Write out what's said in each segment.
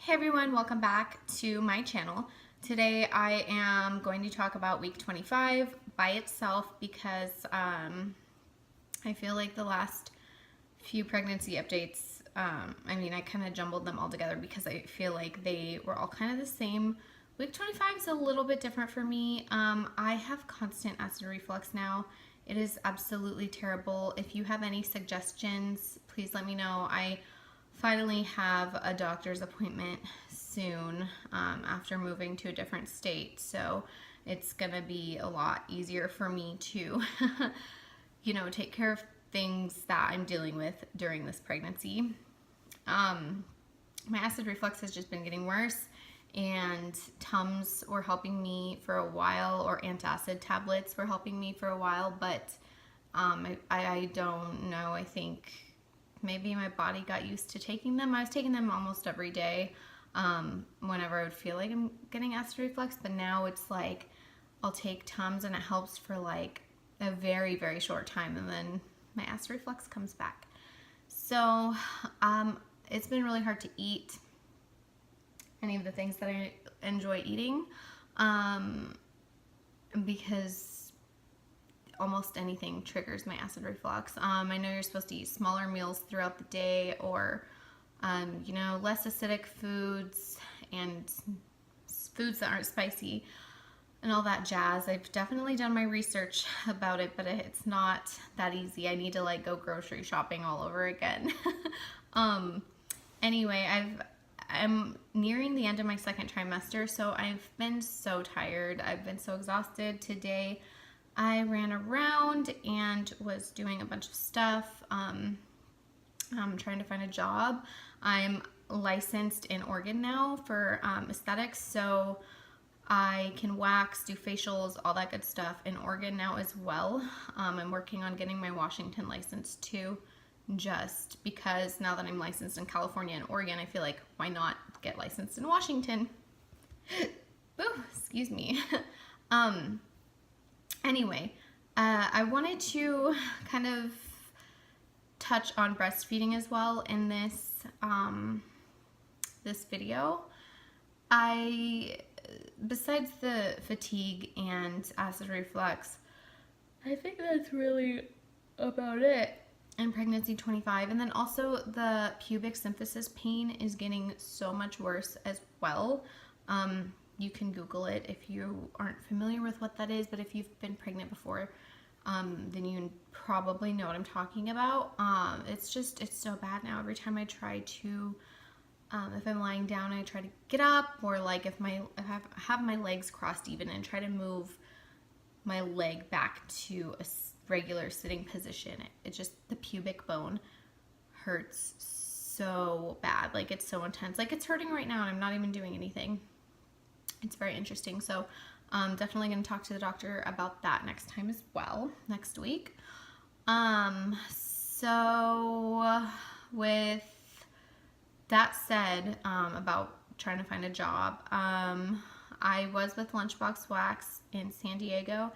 Hey everyone, welcome back to my channel. Today I am going to talk about week 25 by itself because I feel like the last few pregnancy updates, I kind of jumbled them all together because I feel like they were all kind of the same. Week 25 is a little bit different for me. I have constant acid reflux now. It is absolutely terrible. If you have any suggestions, please let me know. I finally have a doctor's appointment soon after moving to a different state, so it's gonna be a lot easier for me to take care of things that I'm dealing with during this pregnancy. My acid reflux has just been getting worse, and Tums were helping me for a while, or antacid tablets were helping me for a while, but I don't know. I think maybe my body got used to taking them. I was taking them almost every day whenever I would feel like I'm getting acid reflux, but now it's like I'll take Tums and it helps for like a very, very short time, and then my acid reflux comes back. So it's been really hard to eat any of the things that I enjoy eating because almost anything triggers my acid reflux. I know you're supposed to eat smaller meals throughout the day, or less acidic foods and foods that aren't spicy and all that jazz. I've definitely done my research about it, but it's not that easy. I need to like go grocery shopping all over again. Anyway, I'm nearing the end of my second trimester, so I've been so tired. I've been so exhausted. Today I ran around and was doing a bunch of stuff. I'm trying to find a job. I'm licensed in Oregon now for aesthetics, so I can wax, do facials, all that good stuff in Oregon now as well. I'm working on getting my Washington license too, just because now that I'm licensed in California and Oregon, I feel like why not get licensed in Washington? Ooh, excuse me. Anyway, I wanted to kind of touch on breastfeeding as well in this this video. Besides the fatigue and acid reflux, I think that's really about it in pregnancy 25. And then also the pubic symphysis pain is getting so much worse as well. You can Google it if you aren't familiar with what that is, but if you've been pregnant before, then you probably know what I'm talking about. It's so bad now. Every time I try to, if I'm lying down, I try to get up, or like if I have my legs crossed even and try to move my leg back to a regular sitting position, it just, the pubic bone hurts so bad. Like it's so intense. Like it's hurting right now and I'm not even doing anything. It's very interesting. So definitely going to talk to the doctor about that next time as well, next week. So with that said, about trying to find a job, I was with Lunchbox Wax in San Diego,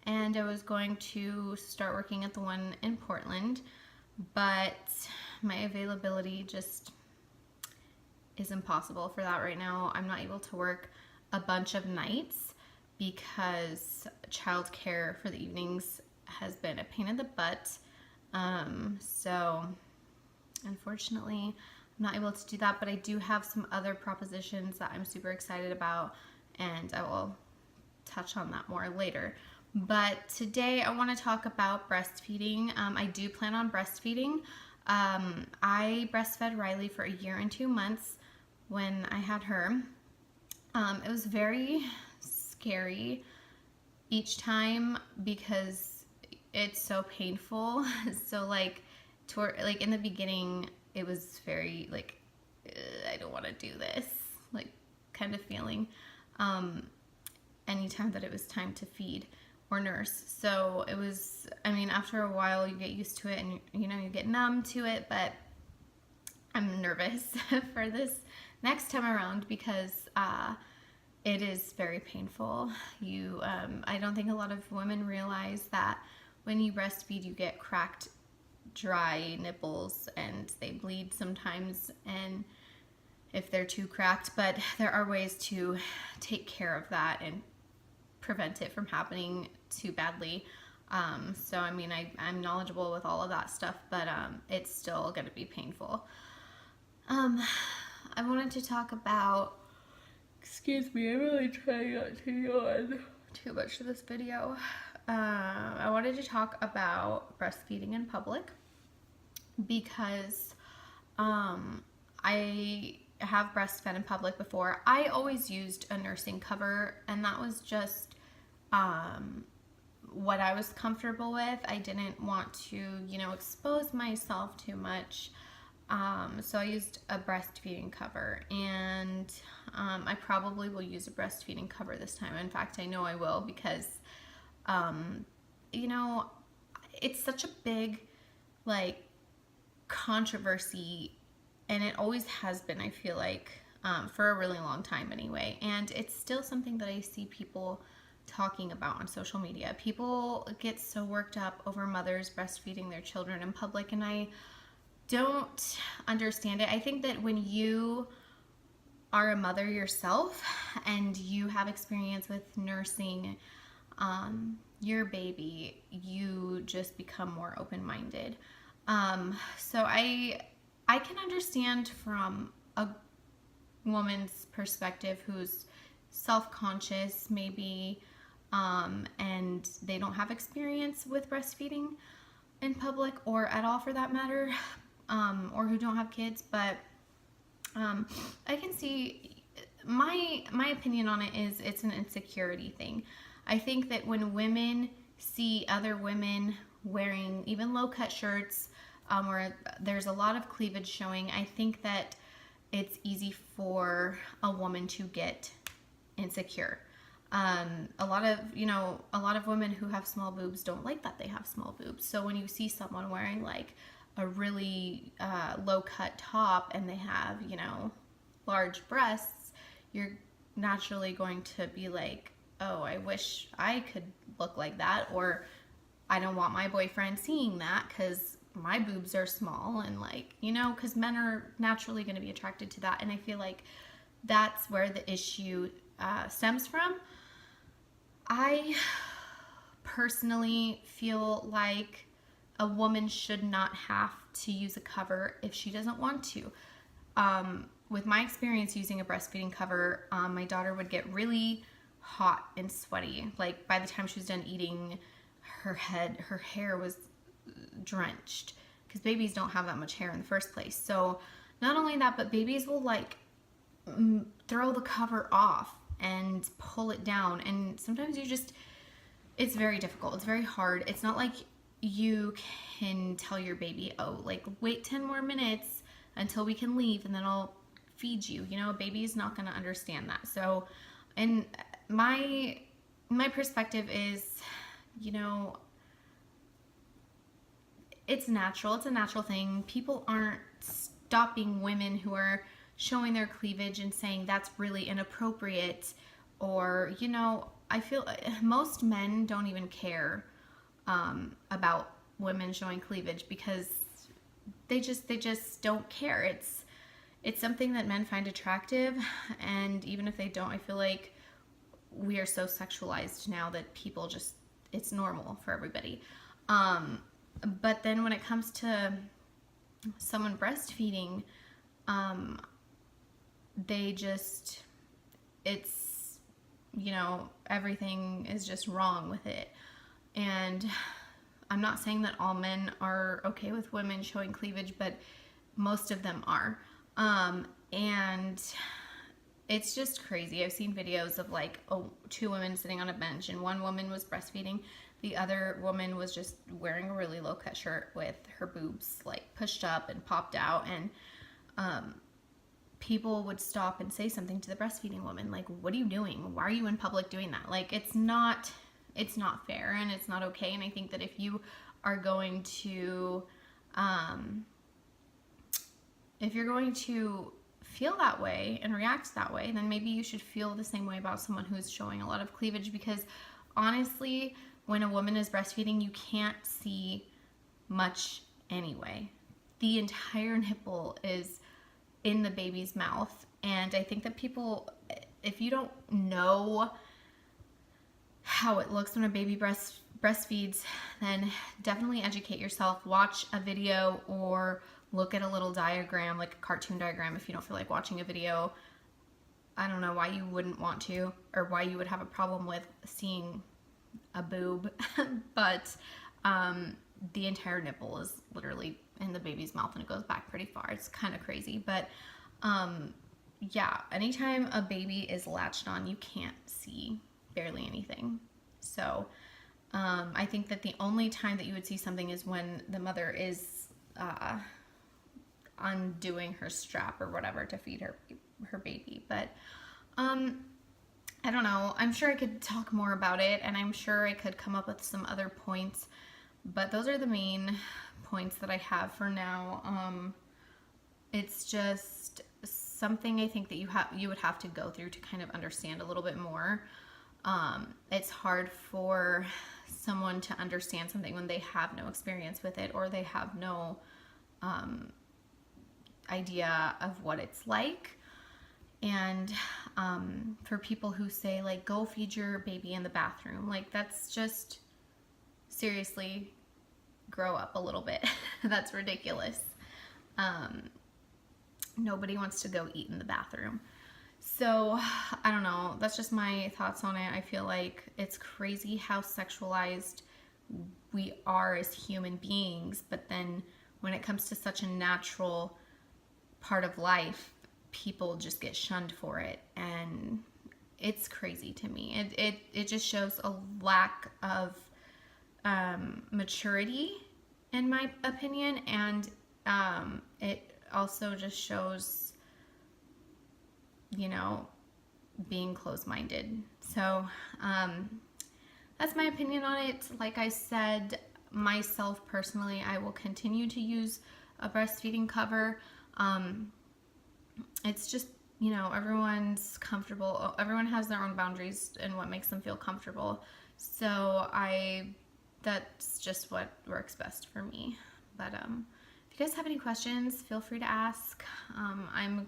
and I was going to start working at the one in Portland, but my availability just is impossible for that right now. I'm not able to work a bunch of nights because childcare for the evenings has been a pain in the butt. So unfortunately, I'm not able to do that, but I do have some other propositions that I'm super excited about, and I will touch on that more later. But today I want to talk about breastfeeding. I do plan on breastfeeding. I breastfed Riley for a year and 2 months when I had her. It was very scary each time because it's so painful. So like in the beginning, it was very like, I don't want to do this, like kind of feeling anytime that it was time to feed or nurse. So it was, after a while you get used to it and you get numb to it, but I'm nervous for this next time around because it is very painful. I don't think a lot of women realize that when you breastfeed, you get cracked, dry nipples, and they bleed sometimes, and if they're too cracked, but there are ways to take care of that and prevent it from happening too badly. So I mean, I'm knowledgeable with all of that stuff, but it's still going to be painful. I wanted to talk about, excuse me, I'm really trying not to yawn too much to this video. I wanted to talk about breastfeeding in public because I have breastfed in public before. I always used a nursing cover, and that was just what I was comfortable with. I didn't want to, you know, expose myself too much. So I used a breastfeeding cover, and I probably will use a breastfeeding cover this time. In fact, I know I will because, you know, it's such a big, like, controversy, and it always has been, I feel like, for a really long time anyway. And it's still something that I see people talking about on social media. People get so worked up over mothers breastfeeding their children in public, and I don't understand it. I think that when you are a mother yourself and you have experience with nursing your baby, you just become more open-minded. So I can understand from a woman's perspective who's self-conscious maybe, and they don't have experience with breastfeeding in public or at all for that matter, or who don't have kids, but I can see my opinion on it is it's an insecurity thing. I think that when women see other women wearing even low-cut shirts, where there's a lot of cleavage showing, I think that it's easy for a woman to get insecure. A lot of women who have small boobs don't like that they have small boobs. So when you see someone wearing like a really low-cut top and they have, you know, large breasts, you're naturally going to be like, oh, I wish I could look like that, or I don't want my boyfriend seeing that because my boobs are small, and like, you know, because men are naturally going to be attracted to that. And I feel like that's where the issue stems from. I personally feel like a woman should not have to use a cover if she doesn't want to. With my experience using a breastfeeding cover, my daughter would get really hot and sweaty. Like by the time she was done eating, her hair was drenched, because babies don't have that much hair in the first place. So not only that, but babies will like throw the cover off and pull it down, and sometimes it's very difficult. It's very hard. It's not like you can tell your baby, oh, like wait 10 more minutes until we can leave and then I'll feed you. You know, a baby is not going to understand that. So, and my perspective is, you know, it's natural. It's a natural thing. People aren't stopping women who are showing their cleavage and saying that's really inappropriate, or, you know, I feel most men don't even care about women showing cleavage because they just don't care. It's something that men find attractive, and even if they don't, I feel like we are so sexualized now that people just, it's normal for everybody. But then when it comes to someone breastfeeding, they just, it's, you know, everything is just wrong with it. And I'm not saying that all men are okay with women showing cleavage, but most of them are. And it's just crazy. I've seen videos of like, two women sitting on a bench, and one woman was breastfeeding. The other woman was just wearing a really low-cut shirt with her boobs like pushed up and popped out, and people would stop and say something to the breastfeeding woman, like, what are you doing? Why are you in public doing that? Like, it's not fair, and it's not okay. And I think that if you are going to, if you're going to feel that way and react that way, then maybe you should feel the same way about someone who's showing a lot of cleavage, because honestly, when a woman is breastfeeding, you can't see much anyway. The entire nipple is in the baby's mouth. And I think that people, if you don't know how it looks when a baby breastfeeds, then definitely educate yourself. Watch a video or look at a little diagram, like a cartoon diagram, if you don't feel like watching a video. I don't know why you wouldn't want to, or why you would have a problem with seeing a boob, but the entire nipple is literally in the baby's mouth and it goes back pretty far. It's kind of crazy, but yeah, anytime a baby is latched on, you can't see barely anything. So I think that the only time that you would see something is when the mother is undoing her strap or whatever to feed her baby. But I don't know. I'm sure I could talk more about it, and I'm sure I could come up with some other points, but those are the main points that I have for now. It's just something I think that you would have to go through to kind of understand a little bit more. It's hard for someone to understand something when they have no experience with it, or they have no idea of what it's like. And for people who say, like, go feed your baby in the bathroom, like, that's just, seriously, grow up a little bit. That's ridiculous. Nobody wants to go eat in the bathroom. So, I don't know. That's just my thoughts on it. I feel like it's crazy how sexualized we are as human beings, but then when it comes to such a natural part of life, people just get shunned for it, and it's crazy to me. It just shows a lack of maturity, in my opinion, and it also just shows, you know, being closed-minded. So that's my opinion on it. Like I said, myself personally, I will continue to use a breastfeeding cover. It's just, you know, everyone's comfortable. Everyone has their own boundaries and what makes them feel comfortable. So that's just what works best for me. But if you guys have any questions, feel free to ask. I'm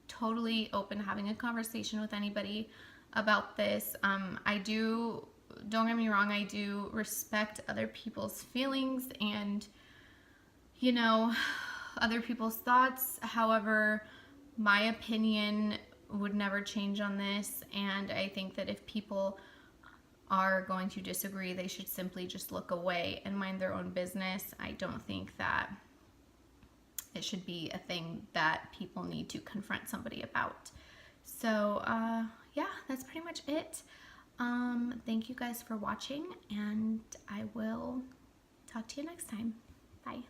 totally open to having a conversation with anybody about this. Don't get me wrong, I do respect other people's feelings and, you know, other people's thoughts. However, my opinion would never change on this, and I think that if people are going to disagree, they should simply just look away and mind their own business. I don't think that it should be a thing that people need to confront somebody about. So yeah, that's pretty much it. Thank you guys for watching, and I will talk to you next time. Bye.